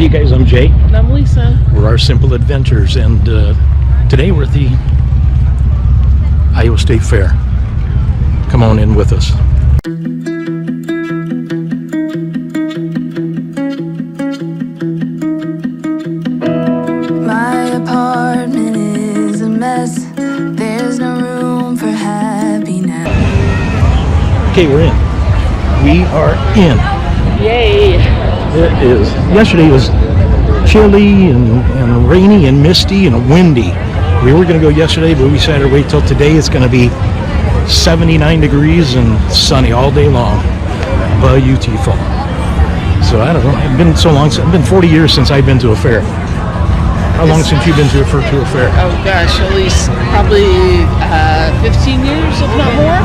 Hey guys, I'm Jay. And I'm Lisa. We're Our Simple Adventures, and today we're at the Iowa State Fair. Come on in with us. My apartment is a mess. There's no room for happiness. Okay, we're in. We are in. Yay! It is. Yesterday was chilly and rainy and misty and windy. We were going to go yesterday, but we decided to wait till today. It's going to be 79 degrees and sunny all day long. Beautiful. So I don't know. It's been so long. It's been 40 years since I've been to a fair. How long since you've been to a fair? Oh gosh, at least probably 15 years, if not more.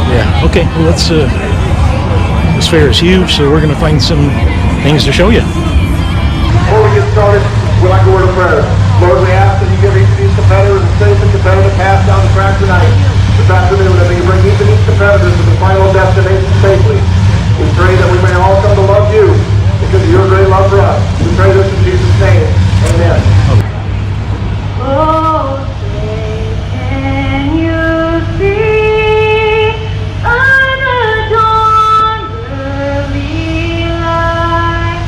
Yeah. Okay. Well, let's. This fair is huge, so we're going to find some things to show you. Before we get started, we'd like a word of prayer. Lord, we ask that you give each of these competitors a safe and competitive pass down the track tonight. This afternoon, that you bring each of these competitors to the final destination safely. We pray that we may all come to love you because of your great love for us. We pray this in Jesus' name. Amen. Oh, say, can you see unadorned early light?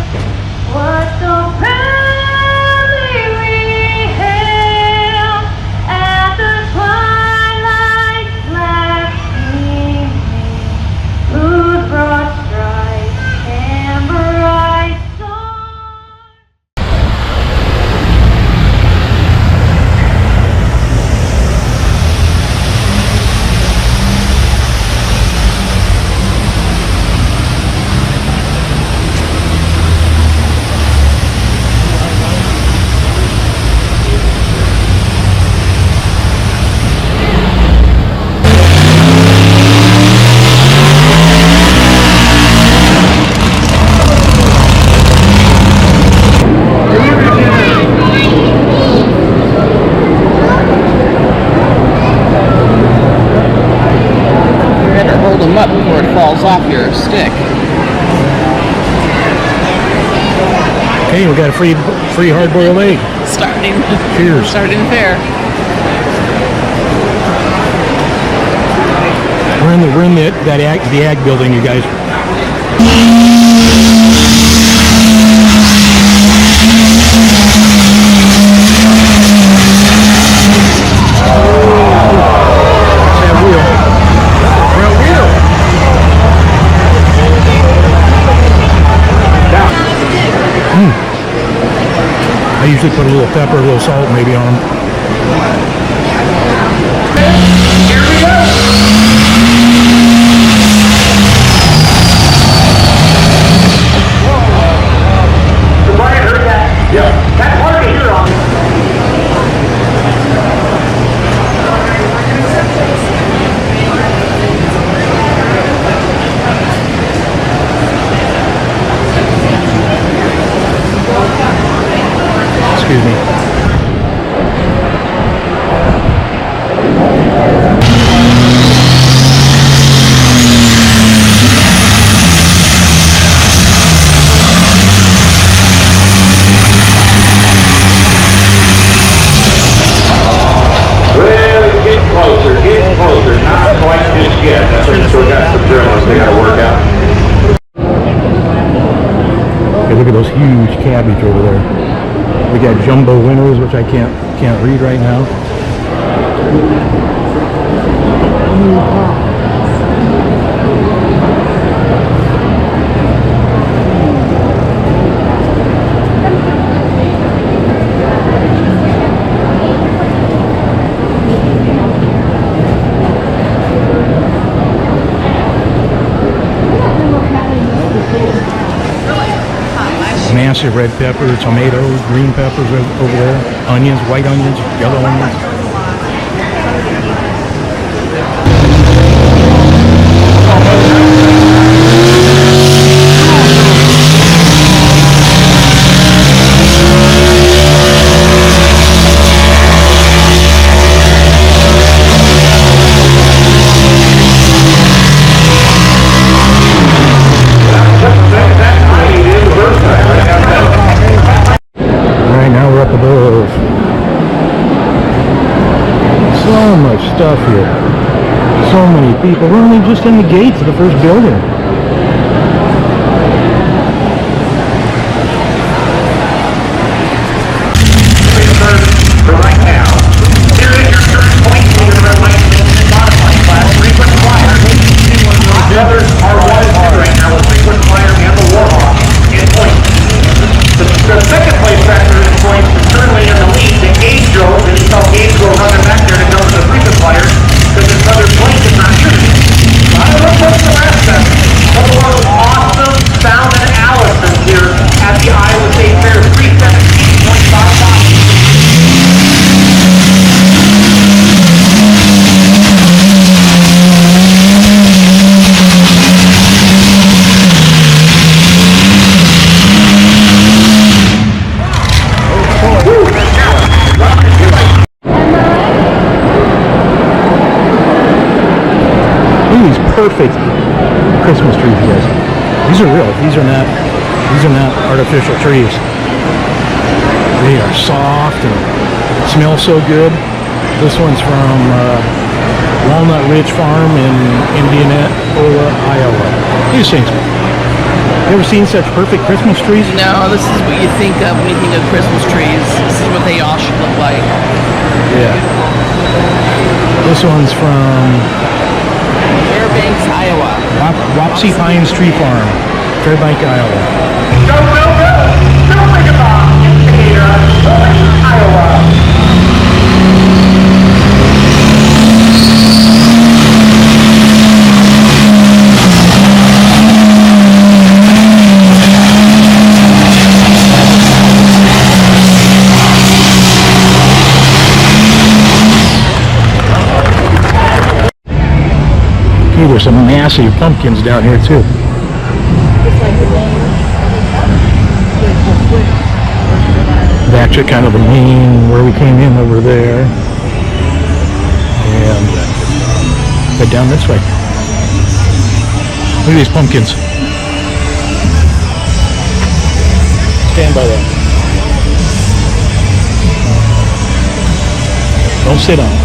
What so proudly we hailed at the twilight's last gleaming, whose broad stripes and bright stars. You better hold them up before it falls off your stick. Okay, we got a free hard-boiled egg. Starting. Cheers. Starting fair. We're in the ag building, you guys. That wheel. Front wheel. I usually put a little pepper, a little salt maybe on them. Here we go. So Brian, heard that? Yeah. That's hard to hear on me. Excuse me. Well, it's getting closer, not quite just yet. That's when still got some drills they gotta work out. Hey, look at those huge cabbage over there. We got jumbo winners, which I can't read right now. Massive red pepper, tomatoes, green peppers over there, onions, white onions, yellow onions. That's how you did the first time, right? stuff here. So many people. We're only just in the gates of the first building. For right now, here is your third point for the red light modified class, frequent flyer. The others are 1 and 2 right now with frequent flyer and the Warhawk in points. The second place factor in points is currently in the lead. The Gage drove, and you saw Gage go running back there to jump to the frequent flyer because this other point is not shooting. I don't know what's the last step. Some of those awesome sound and Allison here at the Iowa State Fair 317.55. Perfect Christmas trees, you guys. These are real. These are not artificial trees. They are soft and smell so good. This one's from Walnut Ridge Farm in Indianola, Iowa. These things. You ever seen such perfect Christmas trees? No, this is what you think of when you think of Christmas trees. This is what they all should look like. Yeah. This one's from Fairbanks, Iowa. Wapsie Pines Tree Farm, Fairbank, Iowa. Go, go, go! Don't think about Indicator, Iowa. Okay, there's some massive pumpkins down here too. Back to kind of the main where we came in over there. And head down this way. Look at these pumpkins. Stand by that. Don't sit on it.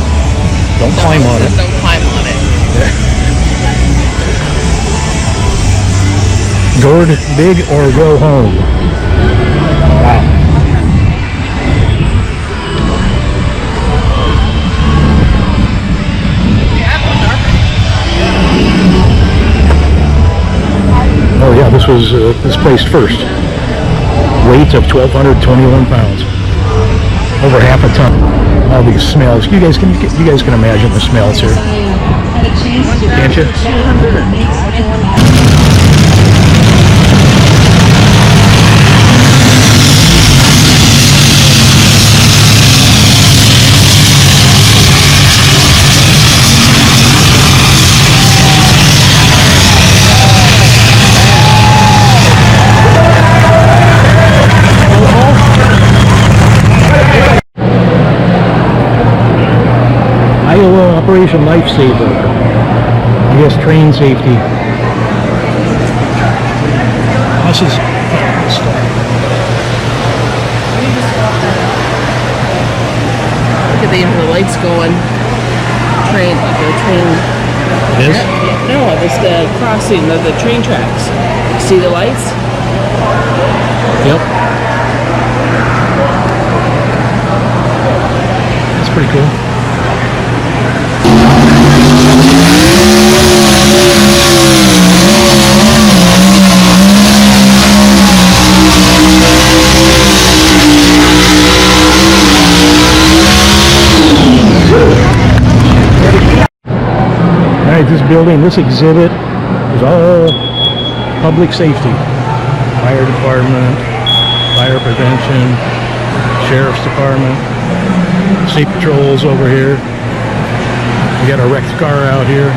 Don't climb on it. Don't climb on it. Gourd big or go home. Wow. Oh yeah, this was this placed first. Weight of 1,221 pounds. Over half a ton. All these smells. You guys can imagine the smells here. Can't you? Iowa Operation Lifesaver. I guess train safety. This is Look at the lights going. The train. it is. No, it's the crossing of the train tracks. See the lights? Yep. That's pretty cool. Alright, this building, this exhibit is all public safety. Fire department, fire prevention, sheriff's department, state patrols over here. We got a wrecked car out here.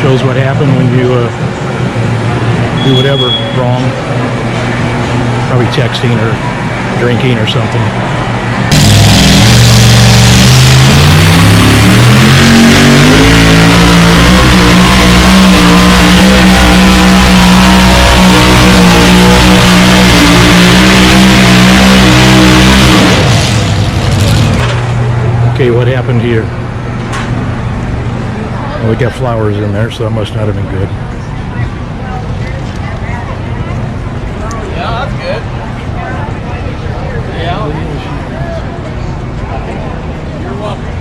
Shows what happened when you do whatever wrong. Probably texting or drinking or something. Okay, what happened here? Well, we got flowers in there, so that must not have been good. Yeah, that's good. Yeah. You're welcome.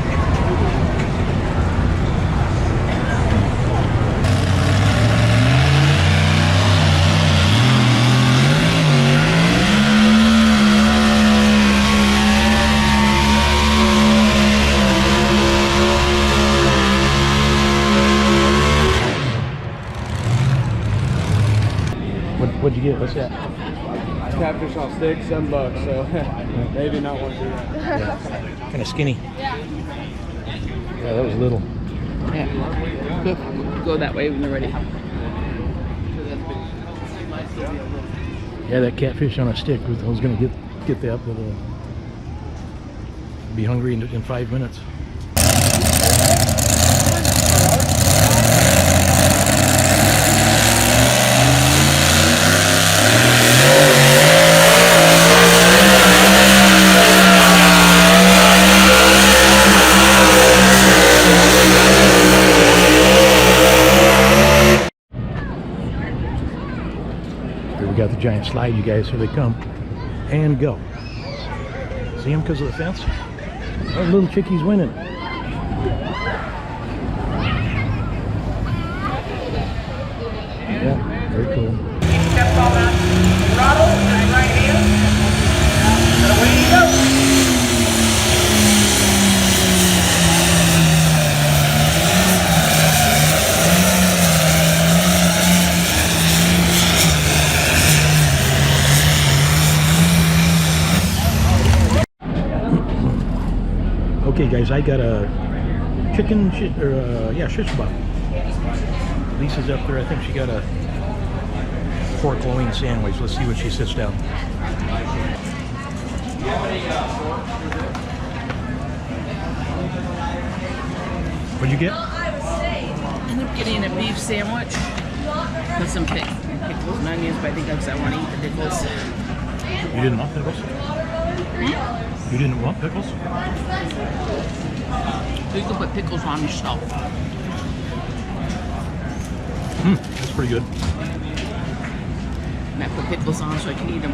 What'd you get? What's that? Catfish on stick, $7, so maybe not want to do that. Yeah. Kind of skinny. Yeah, that was little. Yeah. Go that way when they're ready. Yeah, that catfish on a stick. I was going to get that, but be hungry in 5 minutes. Here we got the giant slide, you guys. Here they come. And go. See them because of the fence? Oh, little chickie's winning. Yeah, very cool. Step on that throttle with his right hand. And away you go. Okay, guys, I got a chicken shish kebab. Lisa's up there. I think she got a pork loin sandwich. Let's see when she sits down. What'd you get? I ended up getting a beef sandwich with some pickles and onions, but I think that's I want to eat the pickles. You didn't want pickles? You didn't want pickles? You can put pickles on yourself. That's pretty good. And I put pickles on so I can eat them.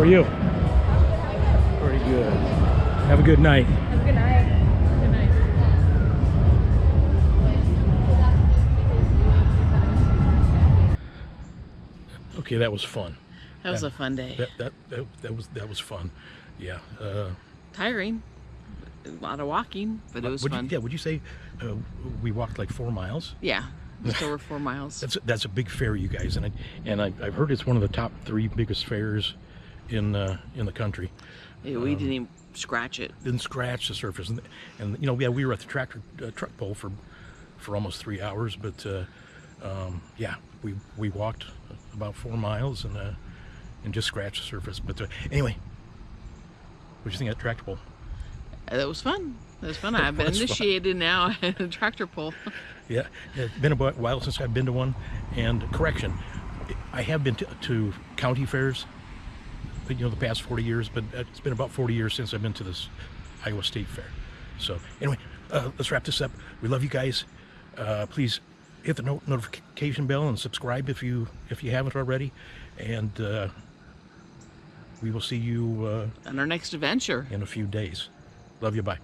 are you? Pretty good. Have a good night. Have a good night. Good night. Okay, that was fun. That was a fun day. That was fun. Yeah. Tiring. A lot of walking, but it was fun. Would you say we walked like 4 miles? Yeah, just over 4 miles. That's a big fair, you guys, and I've heard it's one of the top 3 biggest fairs in the country. Yeah, we didn't even scratch it. Didn't scratch the surface, and you know, yeah, we were at the truck pull for almost 3 hours, but yeah, we walked about 4 miles and just scratched the surface. But anyway, what do you think of that tractor pull? That was fun. That was fun. I've been initiated now at a tractor pull. Yeah, it's been a while since I've been to one. And correction, I have been to county fairs, you know, the past 40 years, but it's been about 40 years since I've been to this Iowa State Fair. So anyway, let's wrap this up. We love you guys. Please hit the notification bell and subscribe if you haven't already. And we will see you On our next adventure. in a few days. Love you. Bye.